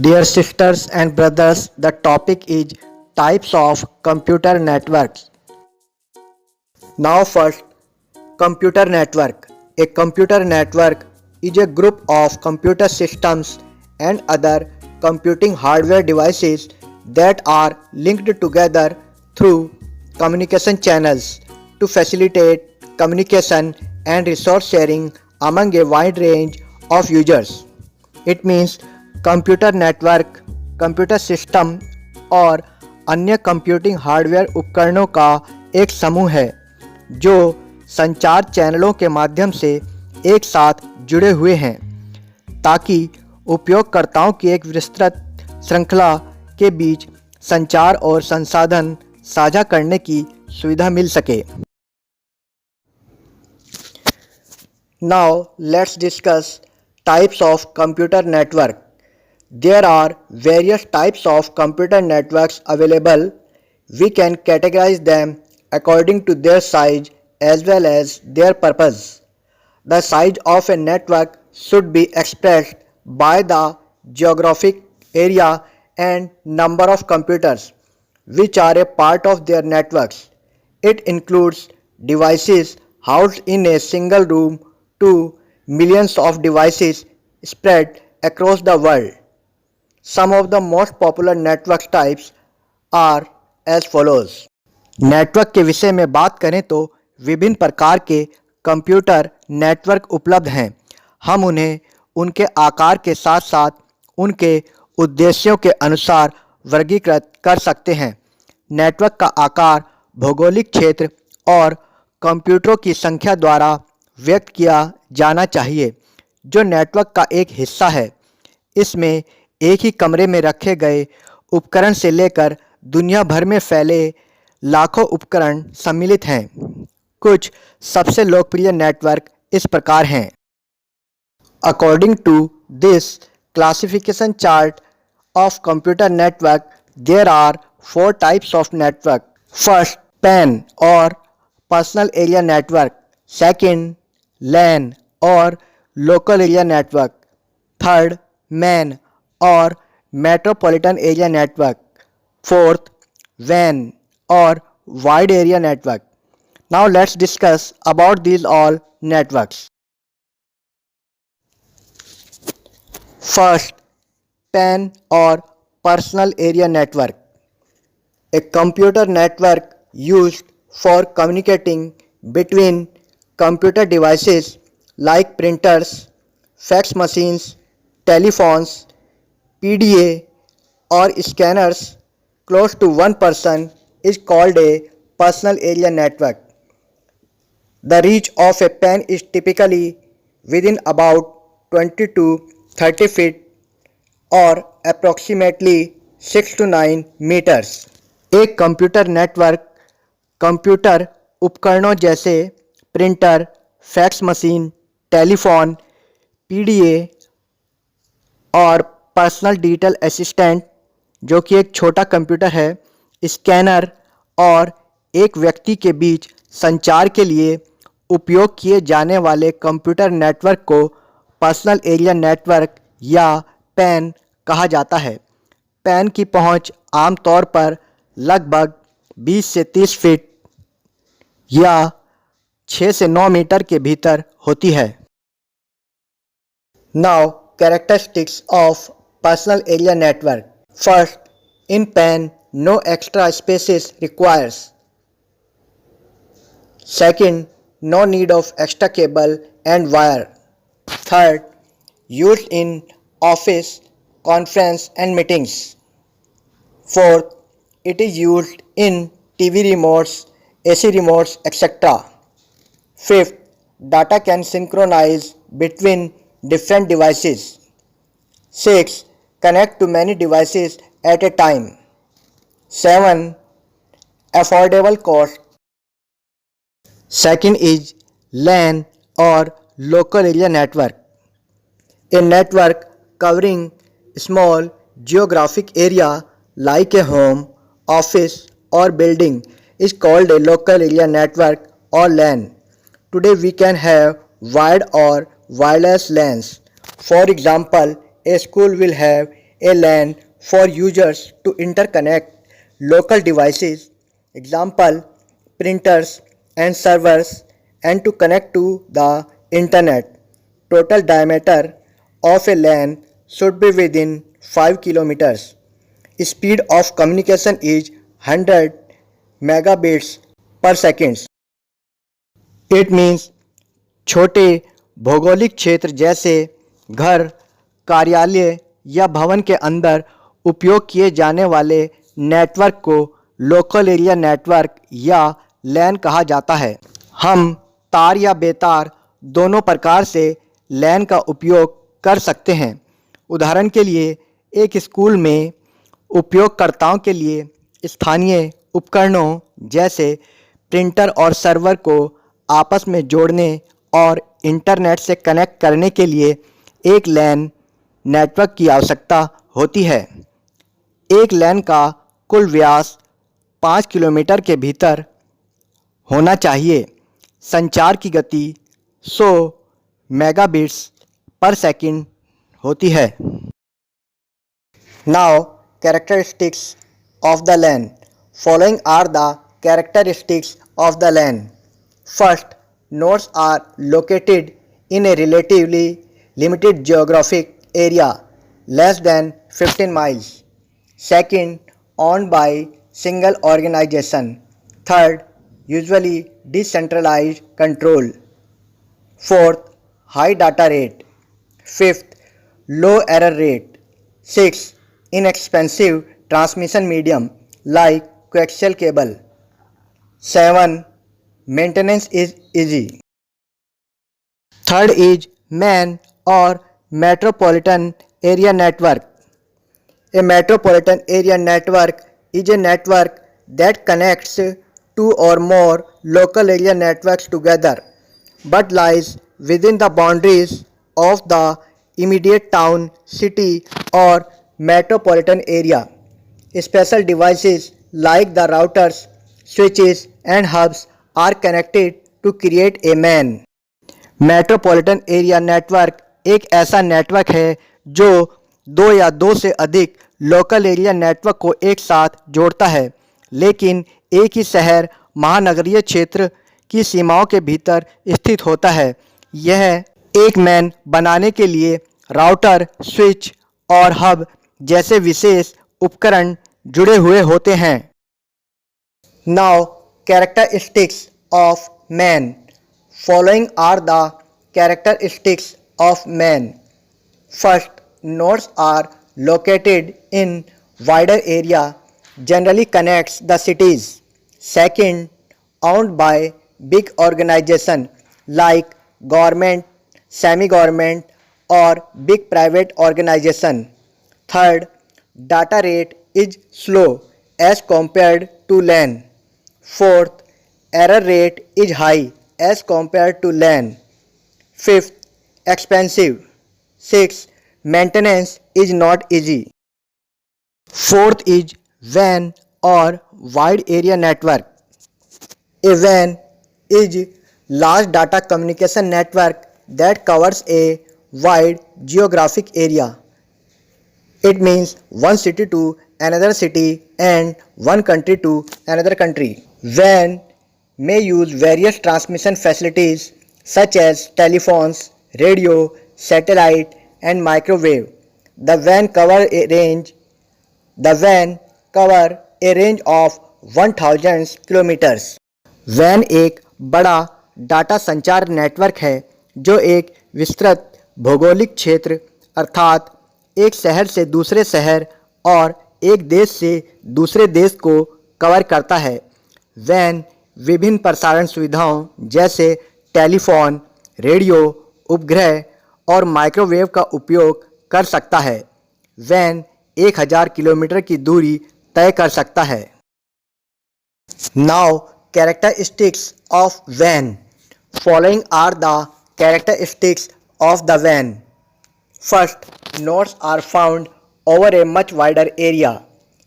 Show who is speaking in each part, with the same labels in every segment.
Speaker 1: Dear sisters and brothers, the topic is types of computer networks. Now first, computer network. A computer network is a group of computer systems and other computing hardware devices that are linked together through communication channels to facilitate communication and resource sharing among a wide range of users. It means computer network computer system और अन्य computing hardware उपकरणों का एक समूह है जो संचार चैनलों के माध्यम से एक साथ जुड़े हुए हैं ताकि उपयोगकर्ताओं की एक विस्तृत श्रृंखला के बीच संचार और संसाधन साझा करने की सुविधा मिल सके। Now let's discuss types of computer network. There are various types of computer networks available. We can categorize them according to their size as well as their purpose. The size of a network should be expressed by the geographic area and number of computers which are a part of their networks. It includes devices housed in a single room to millions of devices spread across the world. Some of the most popular network types are as follows. Network के विषय में बात करें तो विभिन्न प्रकार के computer network उपलब्ध हैं। हम उन्हें उनके आकार के साथ साथ उनके उद्देश्यों के अनुसार वर्गीकृत कर सकते हैं। नेटवर्क का आकार भौगोलिक क्षेत्र और कंप्यूटरों की संख्या द्वारा व्यक्त किया जाना चाहिए जो नेटवर्क का एक हिस्सा है। इसमें एक ही कमरे में रखे गए उपकरण से लेकर दुनिया भर में फैले लाखों उपकरण सम्मिलित हैं। कुछ सबसे लोकप्रिय नेटवर्क इस प्रकार हैं। According to this classification chart of computer network, there are 4 types of network. First, PAN or personal area network. Second, LAN or local area network. Third, MAN or metropolitan area network. Fourth, वैन or wide area network. Now let's discuss about these all networks. First, PAN or personal area network. A computer network used for communicating between computer devices like printers, fax machines, telephones, PDA or scanners close to one person is called a personal area network. The reach of a pen is typically within about 20 to 30 feet or approximately 6 to 9 meters. एक computer network computer उपकरणों जैसे printer, fax machine, telephone, PDA और personal digital assistant जो कि एक छोटा computer है, scanner और एक व्यक्ति के बीच संचार के लिए उपयोग किए जाने वाले कंप्यूटर नेटवर्क को पर्सनल एरिया नेटवर्क या पैन कहा जाता है। पैन की पहुंच आमतौर पर लगभग 20 से 30 फीट या 6 से 9 मीटर के भीतर होती है। Now, characteristics of personal area network. First, in PAN, no extra space is required. Second, no need of extra cable and wire. Third, used in office, conference and meetings. Fourth, it is used in TV remotes, AC remotes, etc. Fifth, data can synchronize between different devices. 6. Connect to many devices at a time. 7. Affordable cost. Second is LAN or local area network. A network covering small geographic area like a home, office or building is called a local area network or LAN. Today we can have wired or wireless LANs. For example, a school will have a LAN for users to interconnect local devices, example printers and servers, and to connect to the internet. Total diameter of a LAN should be within 5 kilometers. Speed of communication is 100 megabits per second. It means छोटे भौगोलिक क्षेत्र जैसे घर, कार्यालय या भवन के अंदर उपयोग किए जाने वाले नेटवर्क को लोकल एरिया नेटवर्क या लैन कहा जाता है। हम तार या बेतार दोनों प्रकार से लैन का उपयोग कर सकते हैं। उदाहरण के लिए एक स्कूल में उपयोगकर्ताओं के लिए स्थानीय उपकरणों जैसे प्रिंटर और सर्वर को आपस में जोड़ने और इंटरनेट से कनेक्ट करने के लिए एक लैन नेटवर्क की आवश्यकता होती है। एक लैन का कुल व्यास 5 किलोमीटर के भीतर होना चाहिए। संचार की गति 100 मेगाबिट्स पर सेकंड होती है। Now, characteristics of the LAN. Following are the characteristics of the LAN. First, nodes are located in a relatively limited geographic area, less than 15 miles. Second, owned by single organization. Third, usually decentralized control. Fourth, high data rate. Fifth, low error rate. Sixth, inexpensive transmission medium like coaxial cable. 7. Maintenance is easy. Third is MAN or Metropolitan Area Network. A metropolitan area network is a network that connects two or more local area networks together but lies within the boundaries of the immediate town, city, or metropolitan area. Special devices like the routers, switches, and hubs are connected to create a MAN. Metropolitan area network एक ऐसा network है जो दो या दो से अधिक local area network को एक साथ जोड़ता है, लेकिन एक ही शहर महानगरीय क्षेत्र की सीमाओं के भीतर स्थित होता है। यह एक मैन बनाने के लिए राउटर, स्विच और हब जैसे विशेष उपकरण जुड़े हुए होते हैं। Now characteristics of MAN. Following are the characteristics of MAN. First, nodes are located in wider area, generally connects the cities. Second, owned by big organization like government, semi-government or big private organization. Third, data rate is slow as compared to LAN. Fourth, error rate is high as compared to LAN. Fifth, expensive. Sixth, maintenance is not easy. Fourth is WAN or wide area network. A WAN is large data communication network that covers a wide geographic area. It means one city to another city and one country to another country. WAN may use various transmission facilities such as telephones, radio, satellite, and microwave. The WAN cover a range of 1000 kilometers. WAN एक बड़ा data संचार network है जो एक विस्तृत भौगोलिक क्षेत्र अर्थात एक शहर से दूसरे शहर और एक देश से दूसरे देश को कवर करता है। WAN विभिन्न प्रसारण सुविधाओं जैसे टेलीफोन, रेडियो, उपग्रह और माइक्रोवेव का उपयोग कर सकता है। WAN 1000 किलोमीटर की दूरी तय कर सकता है। Now, characteristics of WAN. Following are the characteristics of the WAN. First, nodes are found over a much wider area.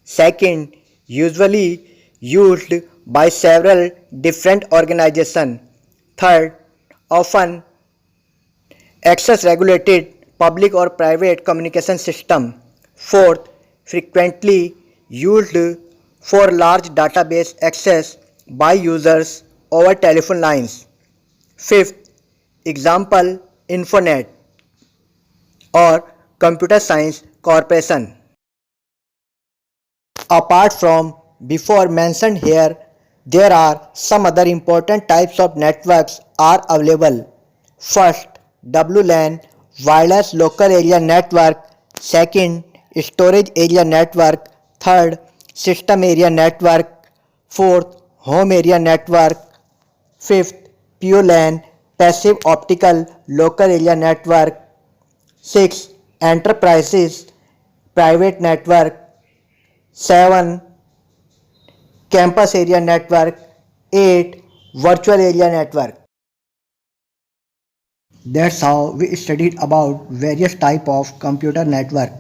Speaker 1: Second, usually used by several different organizations. Third, often access regulated public or private communication system. Fourth, frequently used for large database access by users over telephone lines. Fifth, example Infonet or Computer Science Corporation. Apart from before mentioned here, there are some other important types of networks are available. First, WLAN, wireless local area network. Second, storage area network. Third, system area network. Fourth, home area network. Fifth, PULAN, passive optical local area network. Sixth, enterprises private network. 7. Campus area network. 8. Virtual area network. That's how we studied about various type of computer network.